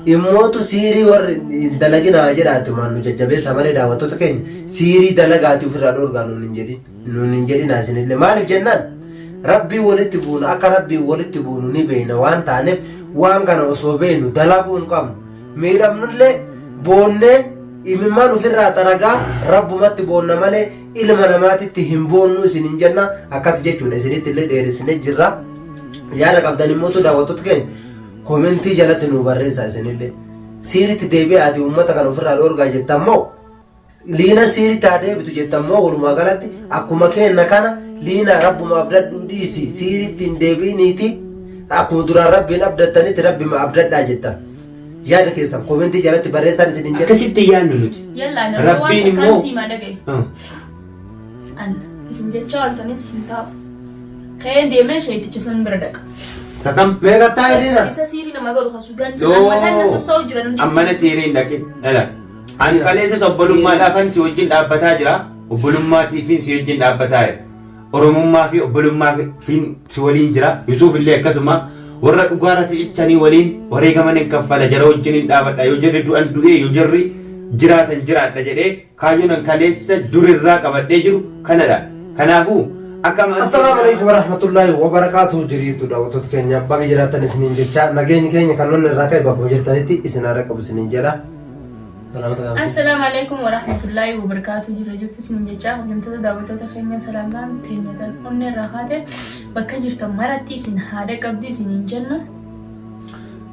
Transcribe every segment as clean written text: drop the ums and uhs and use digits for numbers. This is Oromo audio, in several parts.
immootu siirii warri dalaginaa jedhaatu maannu jajjabeessa malee daawwattoota keenya siirii dalagaati ofirraa dhorgaa nuun hin jedhin isinillee maaliif jennaan rabbii walitti buuna akka rabbii walitti buunu ni beeyna waan taaneef waan kana osoo beeynu dalaguu hin qabnu miidhamnullee boonnee imimmaan ofirraa xaragaa rabbumatti boonna malee ilma namaatitti hin boonnu isin hin jenna akkas jechuudha isinitti illee dheerisnee jirra yaada qabdan immootu daawwattoota keenya komentii jalatti nu barreessaa isinillee siiritti deebi'aati uummata kana ofirraa dhorgaa jettammoo liina siiritti haa deebitu jettammoo walumaa galatti akkuma kenna kana liina rabbuma abdadhuu dhiisi siiritti hin deebi'iniiti akkuma duraan rabbiin abdattanitti rabbima abdadhaa jettan yaada keessan komentii jalatti barreessaa isin hin jedhu akkasitti yaadnu nuti rabbiin immoo an isin jecha oltanis hin taa'u ka'een deemee sheeticha san bira dhaqa sakam meeqa taa'edina isa siirii nama godhu kasu ganti mataan na sossa'u jira nuti ammana siiriin dhaqe dhala ani kaleessa obbolummaadhaaf kan si wajjin dhaabbataa jira obbolummaatiifin si wajjin dhaabbataa jira oromummaa fi obbolummaafin si waliin jira Yusuuf illee akkasuma warra dhugaarratti ichanii waliin wareegaman hin kaffala jara wajjin hin dhaabadha yoo jarri du'an du'ee yoo jarri jiraatan jiraadha jedhee kaayyoon kaleessa durirraa qabadhee jiru kanadha kanaafuu السلام عليكم ورحمة الله وبركاته جريت دعوتك كينيا باقي جراتني سنين جتشا نجيني كينيا كانون الركاي باقي جرتني إسنا ركب سنين جرا السلام عليكم ورحمة الله وبركاته جريت سنين جتشا وجمت دعوتك كينيا سلام دان تينيا تن أن الرهاته باقي جرت مرتي سن هذا قبضي سنين جنة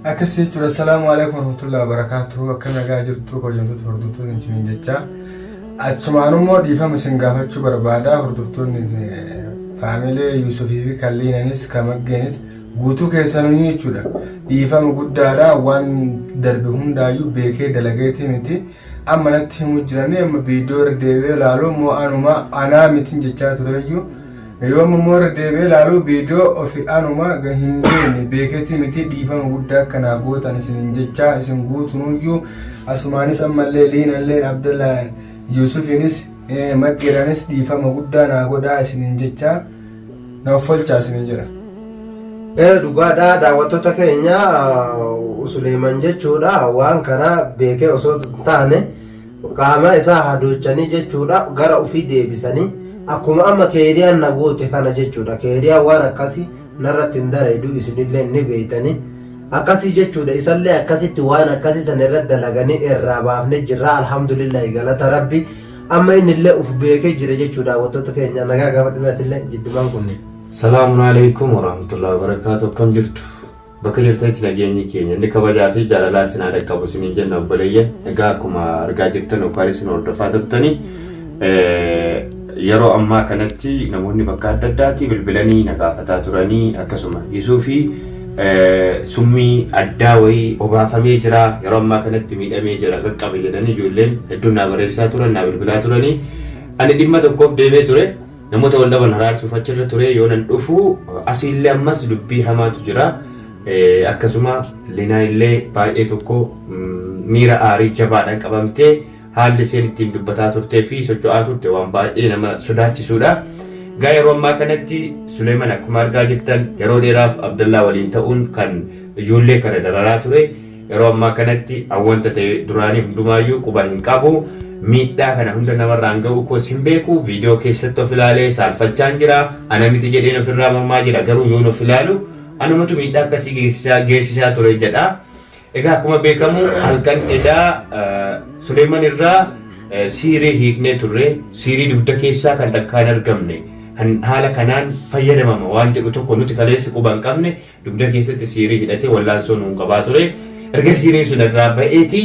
أكسيت السلام عليكم ورحمة الله وبركاته وكنا جاجرت وجمت هردوت سنين جتشا أتشمعنو ديفا مسنجافة شو بربادا هردوتون فاميلي يوسفي في كلينانيس كمجنس قوتو كيسانوني يجودا ديفا مقدارا وان دربهم دايو بيكي دلقيتي متي أما نتهم مجراني أما بيدور ديوي لالو مو أنوما أنا متين جتشاتو دايو يوم مور ديوي لالو بيدو أوفي أنوما هنديني بيكيتي متي ديفا مقدا كنا قوتا نسنين جتشا اسم قوتو نوجو أسمانيس أما الليلين الليل عبدالله Yusufinis makiranis dhiifama guddaa naa godhaa isiniin jecha na offolchaa isiniin jira. Dhugaadhaa daawwattoota keenya Suleeman jechuudha waan kana beekee osoo taane qaama isaa hadochanii jechuudha gara ofii deebisanii akkuma amma keeriyaan na goote kana jechuudha keeriyaan waan akkasii narratti hin dareedu isinillee ni beeytanii akkasii jechuudha isallee akkasitti waan akkasii san irratti dalaganii irraa baafne jirra alhamdulillah galata rabbi amma innillee uf beekee jira jechuudha daawwattoota keenya nagaa gaafa dhimatillee jiddumaan kunne salaamun alaykum warahmatullahi wabarakatuh akkam jirtu bakka jirtanitti nageenyi keenya inni kabajaa fi jaalalaa isin haa dhaqqabu isiniin jenna obboleeyyan egaa akkuma argaa jirtan yookaan isin hordofaa turtanii yeroo ammaa kanatti namoonni bakka adda addaatti bilbilanii nagaafataa turanii akkasuma Yusuufii summii addaa wayii obaafamee jira yeroo ammaa kanatti miidhamee jira qaqqabe jedhanii ijoolleen hedduun naa barreessaa turan naa bilbilaa turanii ani dhimma tokkoof deemee ture namoota wal dhaban araarsuuf achirra ture yoo nan dhufu asiillee ammas dubbii hamaatu jira akkasuma linaa illee baay'ee tokko miira aarii jabaadhaan qabamtee haalli isheen ittiin dubbataa turtee fi socho'aa turte waan baay'ee nama sodaachisuudha. Gaa yeroo ammaa kanatti Suleeman akkuma argaa jirtan yeroo dheeraaf Abdallaa waliin ta'uun kan ijoollee kana dararaa ture yeroo ammaa kanatti awwanta ta'e duraanii hundumaayyuu quba hin qabu miidhaa kana hunda namarraan ga'u koos hin beeku viidiyoo keessatti of ilaalee saalfachaan jira ana miti jedheen ofirraa mammaa jira garuu yoon of ilaalu anumatu miidhaa akkasii geessisaa ture jedha. Egaa akkuma beekamu halkan edaa Suleeman irraa siirii hiiknee turre siirii dugda keessaa kan takkaan argamne kan haala kanaan fayyadamama waan jedhu tokko nuti kaleessa quba hin qabne dugda keessatti siirii hidhatee wallaansoo nuun qabaa ture erga siiriin sun irraa ba'eetii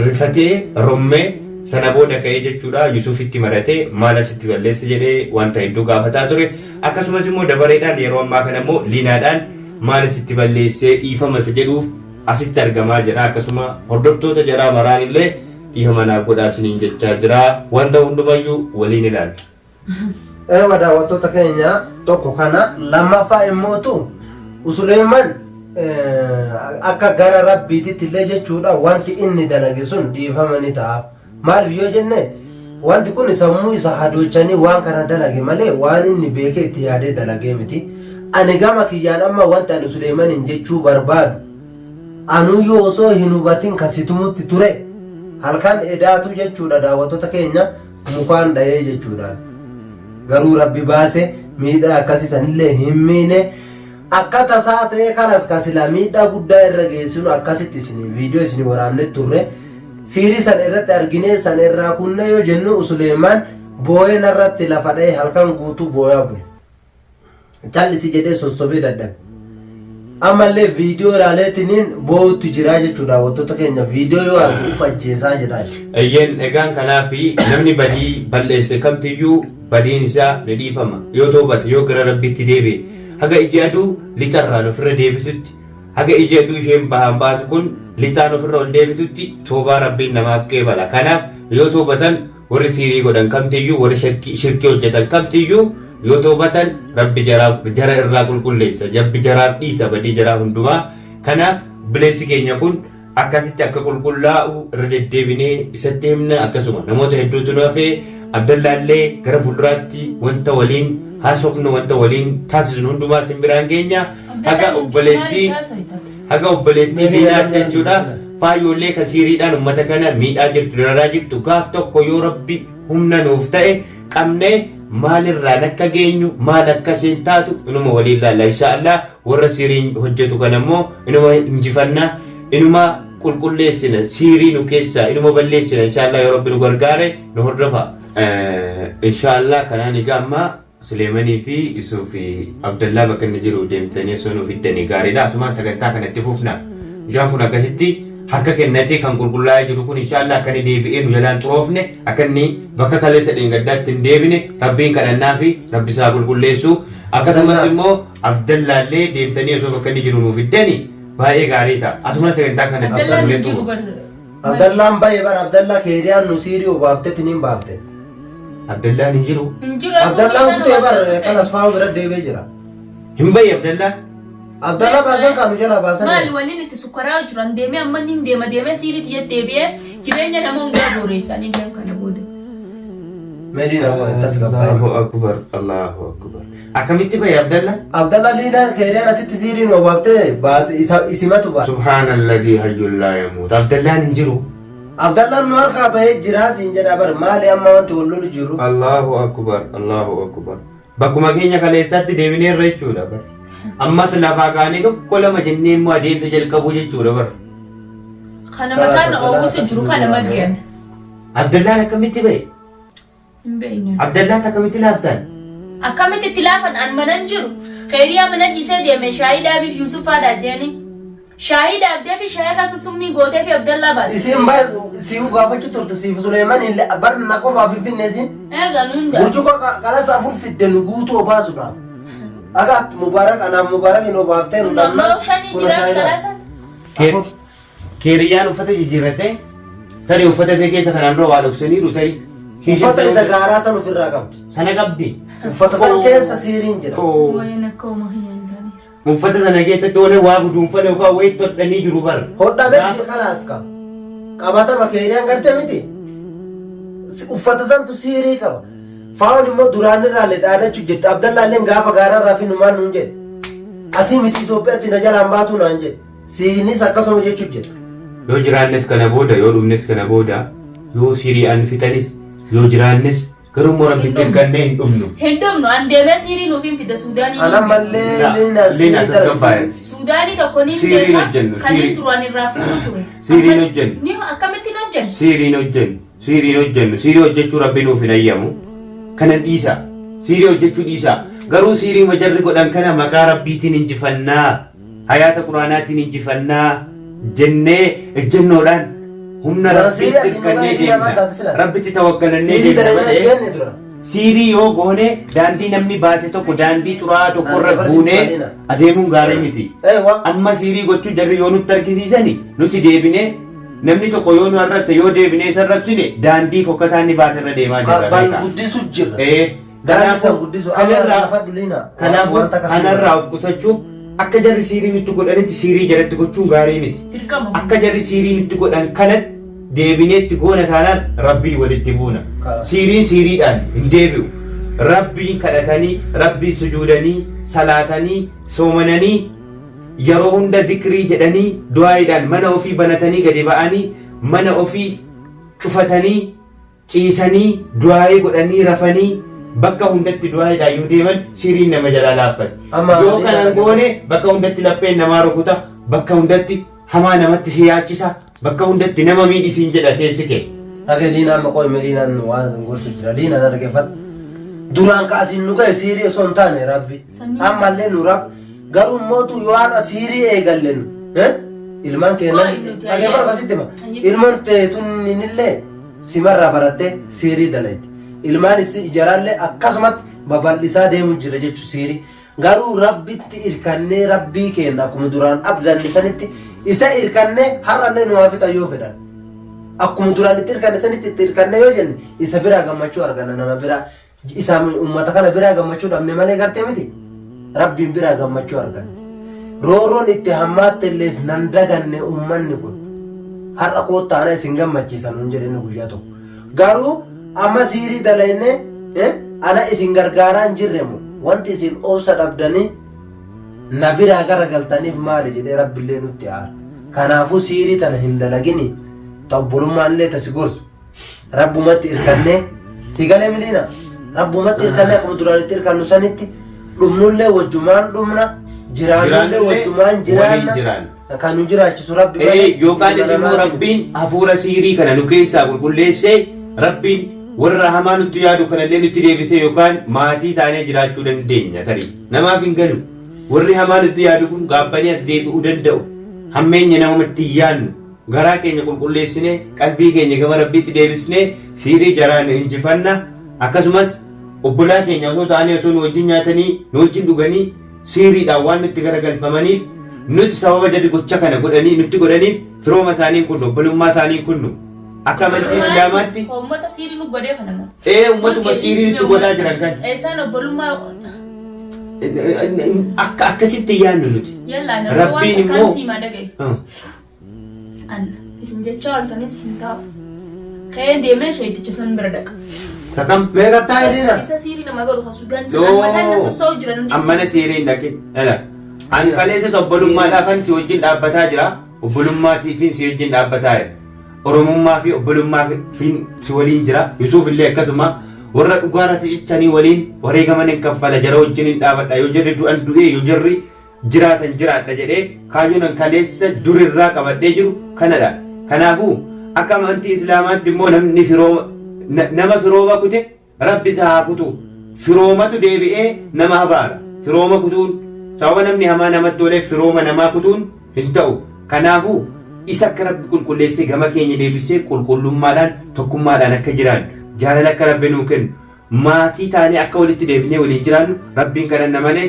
rifatee rommee sana booda ka'ee jechuudha Yusufitti maratee maal asitti balleessa jedhee wanta hedduu gaafataa ture akkasumas immoo dabareedhaan yeroo ammaa kana immoo liinaadhaan maal asitti balleessee dhiifama isa jedhuuf asitti argamaa jira akkasuma hordoftoota jaraa maraan illee dhiifama naaf godhaa isiniin jechaa jira wanta hundumayyuu waliin ilaalu. Daawwattoota keenya tokko kana lammaffaa immootu Suleeman akka gara rabbiititti illee jechuudha wanti inni dalage sun dhiifama ni ta'a maaliif yoo jenne wanti kun sammuu isa hadochanii waan kana dalage malee waan inni beekee itti yaadee dalagee miti ani gama kiyyaan amma wanta ani Suleemanin jechuu barbaadu anuyyuu osoo hin hubatin kasitumutti ture halkan edaatu jechuudha daawwattoota keenya mukaan dhahee jechuudha garuu rabbi baase miidhaa akkasisanillee hin miine akka tasaa ta'e kanas kasila miidhaa guddaa irra geessinu akkasitti isin viidiyoo isin waraabne turre siirii san irratti argine san irraa kunne yoo jennu Suleemaan boo'ee narratti lafa dha'ee halkan guutuu boo'aa bule callisi jedhee sossobee dadhabe ammallee viidiyoo ilaaleetiniin boo'utti jiraa jechuudha daawwattoota keenya viidiyoo yoo argu ufajjeesaa jedhaa eeyyeen egaan kanaafi namni badii balleesse kamtiyyuu badiin isaa ni dhiifama yoo toobate yoo gara rabbitti deebi'e haga iji aduu lixarraan ofirra deebitutti haga iji aduu isheen bahaan baatu kun lixaan ofirra ol deebitutti toobaa rabbiin namaaf qeebala kanaaf yoo toobatan warri siirii godhan kamtiyyuu warri shirkii hojjetan kamtiyyuu yoo toobatan rabbi jara irraa qulqulleessa jabbi jaraaf dhiisa badii jaraa hundumaa kanaaf bileessi keenya kun akkasitti akka qulqullaa'u irra deddeebinee isatti himna akkasuma namoota hedduutu nu hafee Abdallaallee gara fuulduraatti wanta waliin haasofnu wanta waliin taasisnu hundumaa simbiraan keenya haga obboleettii diinaatti jechuudha faayyoollee kan siiriidhaan ummata kana miidhaa jirtu dararaa jirtu gaaf tokko yoo rabbi humna nuuf ta'e qabnee maalirraan akka geenyu maal akka isheen taatu inuma waliin laalla inshaallah warra siirii hojjetu kan ammoo inuma injifannaa inuma qulqulleessina siirii nu keessaa inuma balleessina inshaallah yoo rabbi nu gargaare nu hordofa inshaallah kanaan egaa amma Suleemanii fi Isuu fi Abdallaa bakka inni jiru deemtanii osoo nuuf iddanii gaariidha asumaan sagantaa kanatti fufna bishaan kun akkasitti harka kennatee kan qulqullaa'ee jiru kun inshaallah akka inni deebi'ee nu jalaan xuroofne akka inni bakka kaleessa dheengaddaatti hin deebine rabbiin kadhannaa fi rabbi isaa qulqulleessu akkasumas immoo Abdallaallee deemtanii osoo bakka inni jiru nuuf iddanii baay'ee gaarii ta'a asuma sagantaa kanatti Abdallaan baay'ee bara Abdallaa keeriyaan nu siirii obaaftetti niin baafte Abdallaan hin jiru Abdallaan kutee bara kan asfaawu bira deebee jira hin bayi Abdallaan Abdallah baasan kanu jala baasan maali wanni itti sukkaraa jiran deemee amma niin deema siirii tiyya deebi'ee jireenya nama hundaa booreessan illee kana booda Medina waan tasgabaa Allahu akbar akkamitti bayi Abdallah liina keeriyaan asitti siirii nu obaaftee baatu isimatu baatu subhaanalladhi hayyul laa yamuut Abdallaan hin jiru Abdallaan nu harkaa bahee jiraa siin jedha bar maali amma wanti wal lolu jiru Allahu akbar bakkuma keenya kaleessatti deebinee irra jechuudha bar ammas lafaa kaanii tokko lama jennee immoo adeemsa jalqabuu jechuudha bar kana mataan oowwusu jiru kana maggeen Abdallaan akkamitti bahe hin beekne Abdallaan akkamitti laaftan akkamitti itti laafan an manan jiru keeriyaa mana kiisee deeme shaayii dhaabiif Yuusufaadha jeeni shaayii dhaabdee fi shaayii kasa summii gootee fi Abdallaa baase isin baa siif gaafachuu turte siif Suleeman illee bar na qofaaf finneesin eega nuunda burcuqa qalas afur fidde nu guutuu obaasuudhaaf aga Mubaarak anaaf Mubaarak hin obaaftee nu dhabna kuna shaayii keeriyyaan uffata jijjiirrattee tarii uffata tee keessa kanaan dura waa dhoksaniiru tarii uffata isa gaaraa san ofirraa qabdi sana qabdi uffata san keessa siiriin jira wayin akka uma hiyyantaaniira uffata sana keessatti waan waa guduunfane yookaan wayii todhanii jiru bar hodhamee kanaas qabatama keeriyaan gartee miti uffata santu siirii qaba faawon immoo duraan irraallee dhaadachuu jette Abdallaalleen gaafa gaararraa fi numaan nuun jedhe asii miti Itoophiyaatti na jalaan baatu naan jedhe siinis akkasuma jechuu jedhe yoo jiraannes kana booda yoo dhumnes kana booda yoo siiri'aan fitanis yoo jiraannes garuu moo rabbitti hirkannee hin dhumnu an deemee siirii nuuf hin fida Suudaanii anammallee liina Suudaanii tokko niin deema kan hin duraan irraa fuudhu ture siiriin hojjennu ni akkamittiin hojjennu siiriin hojjennu siirii hojjechuu rabbi nuuf hin ayyamu kanan dhiisa siirii hojjechuu dhiisa garuu siirii majarri godhan kana maqaa rabbiitiin injifannaa hayaata quraanaatiin injifannaa jennee ejjennoodhaan humna rabbiitti hirkannee deemna rabbitti tawakkalannee deemna malee siirii yoo goone daandii namni baase tokko daandii xuraa'aa tokkorra buunee adeemuun gaarii miti amma siirii gochuu jarri yoo nutti argisiisani nuti deebinee namni tokko yoo nu arrabse yoo deebinee isa arrabsine daandii fokkataan ni baaterra deemaa jirra balguddisu kanaafuu kanarraa of qusachuuf akka jarri siirii nutti godhanitti siirii jalatti gochuun gaarii miti akka jarri siirii nutti godhan kanatti deebineetti goona taanaan rabbii walitti buuna siiriin siiriidhaan hin deebi'u rabbii kadhatanii rabbii sujuudanii salaatanii soomananii yeroo hunda dhikrii jedhanii du'aayiidhaan mana ofii banatanii gadi ba'anii mana ofii cufatanii ciisanii du'aayii godhanii rafanii bakka hundatti du'aayiidhaan yoo deeman siriin nama jalaa laaffate. Yoo kanaan goone bakka hundatti lapheen namaa rukuta, bakka hundatti hamaa namatti siyaachisa, bakka hundatti nama miidhisiin jedha keessi kee. Dhagee liinaan maqoo hime liinaan waan gorsu jira liinaan argeeffadhu. Duraan kaasiin nu ga'e siirii osoo hin taane rabbi. Ammallee nu rabbi garuu mootu yoo haadha siirii eegalle nu. Ilmaan keenan dhagee bara akkasitti hima. Ilmaan teetun innillee simarraa barattee siirii dalayti. Ilmaan ijaaraallee akkasumatti babal'isaa deemu jira jechuun siirii. Garuu rabbitti irkannee rabbii keenya akkuma duraan abdanne sanitti isa irkannee har'allee nu waafixa yoo fedhan. Akkuma duraan itti irkanne sanitti itti irkanne yoo jenne isa biraa gammachuu arganna nama biraa isa uummata kana biraa gammachuu dhabne malee gartee miti. Rabbiin biraa gammachuu arganna. Rooroon itti hammaatte illeef nan daganne uummanni kun har'a koottaana isin gammachiisan hin jedhenne guyyaa tokko. Garuu amma siirii dalayne ana isin gargaaraa hin jirremu wanti isin obsa dhabdanii na biraa garagaltaniif maali jedhee rabbillee nutti aara. Kanaafuu siirii tana hin dalagini ta'ubbolummaan illee tasi gorsu rabbumatti irkannee si galee miliina rabbumatti irkannee akkuma duraanitti irkannu sanitti dhumnullee wajjumaan dhumna jiraannullee wajjumaan jiraanna kan nu jiraachisu rabbi malee. Yookaanis immoo rabbiin hafuura siirii kana nu keessaa qulqulleessee rabbiin warra hamaa nutti yaadu kanallee nutti deebisee yookaan maatii taanee jiraachuu dandeenya tarii namaaf hin galu warri hamaa nutti yaadu kun gaabbanii as deebi'uu danda'u hammeenya namatti yaannu garaa keenya qulqulleessinee qalbii keenya gama rabbiitti deebisnee siirii jaraan injifanna akkasumas obbolaa keenya osoo taanee osoo nu wajjin nyaatanii nu wajjin dhuganii siiriidhaan waan nutti garagalfamaniif nuti sababa jadi gocha kana godhanii nutti godhaniif firooma isaaniin kunnu obbolummaa isaaniin kunnu akka amantii islaamaatti uummata siirii nu godhee kana moo uummatuma siirii nutti godhaa jiran kan isaan obbolummaa akkasitti yaannu nuti rabbiin immoo siimaa dhagaye an isin jecha oltanis hin taa'u ka'ee deemee sheeticha san bira dhaqa sakam meeqattaa hidhiina isa siirii nama godhu hasuudhaan mataan na sossoo'u jiran hundi ammana siirii hin dhaqin ani kaleessas obbolummaadhaa kan si wajjin dhaabbataa jira obbolummaatiifin si wajjin dhaabbataa jira oromummaa fi obbolummaa fi si waliin jira Yusuuf illee akkasuma warra dhugaarratti cichanii waliin wareegaman hin kaffala jara wajjin hin dhaabadha yoo jarri du'an du'ee yoo jarri jiraatan jiraadha jedhee kaayyoon kaleessa durirraa qabadhee jiru kanadha. Kanaafuu akka amantii islaamaatti immoo namni nama firooma kute rabbi isaa haa kutu firoomatu deebi'ee nama habaara firooma kutuun sababa namni hamaa namatti ooleef firooma namaa kutuun hin ta'u. Kanaafuu isa akka rabbi qulqulleessee gama keenya deebisee qulqullummaadhaan tokkummaadhaan akka jiraannu jaalala akka rabbi nuu kennu maatii taanee akka walitti deebinee waliin jiraannu rabbiin kadhanna malee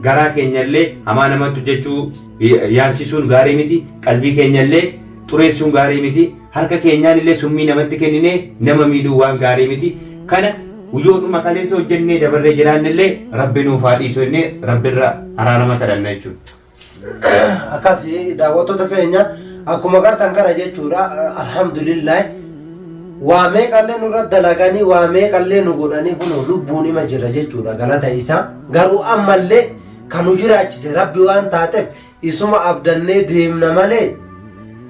garaa keenyallee hamaa namatti hojjechuu yaalchisuun gaarii miti qalbii keenyallee xureessuun gaarii miti harka keenyaan illee summii namatti kenninee nama miidhuu waan gaarii miti kana guyyoodhuma kaleessa hojjennee dabarree jiraannillee rabbi nuuf haa dhiisu jennee rabbirra araarama kadhanna jechuudha. Akkasii daawwattoota keenya akkuma gartan kana jechuudha alhamdulillah waa meeqallee nurra dalaganii waa meeqallee nu godhanii kun lubbuun ima jira jechuudha galata isaa garuu ammallee kan nu jiraachise rabbi waan taateef isuma abdannee deemna malee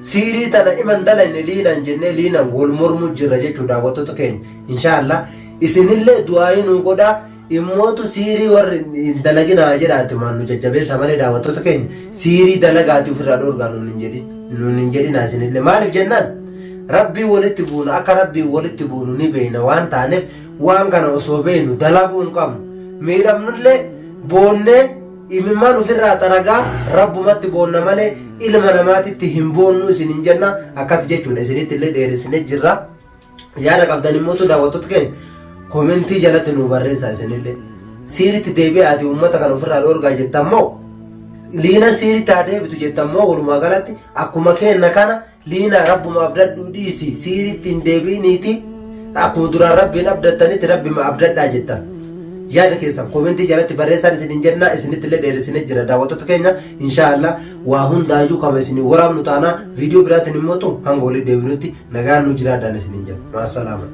siirii tana iman dalanne liinan jennee liinan wal mormu jira jechuudha daawwattoota keenya inshaallah isinillee du'aayi nu godhaa immootu siirii warri dalaginaa jedhaati maan nu jajjabeessa malee daawwattoota keenya siirii dalagaati ofirraa dhoorgaa nuun hin jedhinaa isinillee maaliif jennaan rabbii walitti buuna akka rabbii walitti buunu ni beeyna waan taaneef waan kana osoo beeynu dalaguu hin qabnu miidhamnullee boonnee imimmaan ofirraa xaragaa rabbumatti boonna malee ilma namaatitti hin boonnu isin hin jenna akkas jechuudha isinitti illee dheerisine jirra yaada qabdan immootu daawwattoota keenya komentii jalatti nu barreessaa isinillee siiritti deebi'aati uummata kana ofirraa dhoorgaa jettammoo liina siiritti haa deebitu jettammoo walumaa galatti akkuma kenna kana liina rabbuma abdadhuu dhiisi siiritti hin deebi'iniiti akkuma duraan rabbiin abdattanitti rabbima abdadhaa jettan yaada keessan komentii jalatti barreessaan isin hin jenna isinitti illee dheerisine jira daawwattoota keenya inshaallah waa hundaayyuu kama isin waraabnu taanaa viidiyoo biraatiin immoo hanga walitti deebinutti nagaan nu jiraadhaan isin hin jenna maasalaama.